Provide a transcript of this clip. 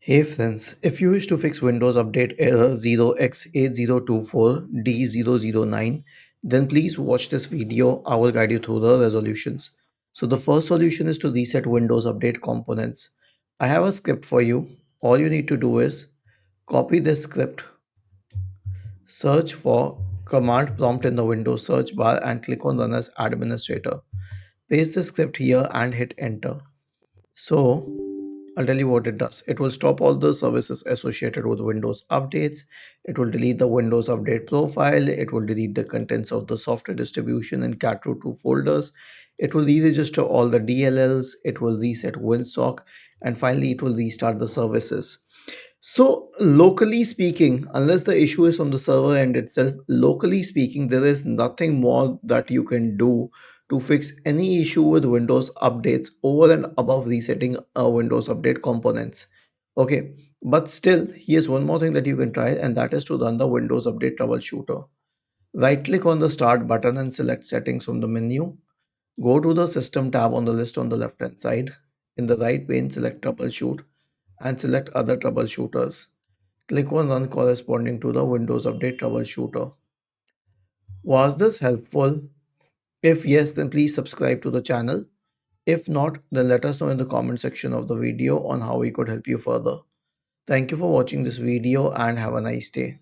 Hey friends, if you wish to fix Windows Update error 0x8024d009, then please watch this video. I will guide you through the resolutions. So the first solution is to reset Windows Update components. I have a script for you. All you need to do is copy this script, search for command prompt in the Windows search bar and click on Run as Administrator. Paste the script here and hit enter. So I'll tell you what it does. It will stop all the services associated with Windows updates. It will delete the Windows Update profile. It will delete the contents of the software distribution and cat root 2 folders. It will re-register all the DLLs. It will reset WinSock. And finally, it will restart the services. So, locally speaking, unless the issue is on the server end itself, locally speaking, there is nothing more that you can do to fix any issue with Windows updates over and above resetting Windows update components. Okay, but still, here's one more thing that you can try, and that is to run the Windows Update Troubleshooter. Right click on the Start button and select Settings from the menu. Go to the System tab on the list on the left hand side. In the right pane, select Troubleshoot and select Other Troubleshooters. Click on Run corresponding to the Windows Update Troubleshooter. Was this helpful? If yes, then please subscribe to the channel. If not, then let us know in the comment section of the video on how we could help you further. Thank you for watching this video and have a nice day.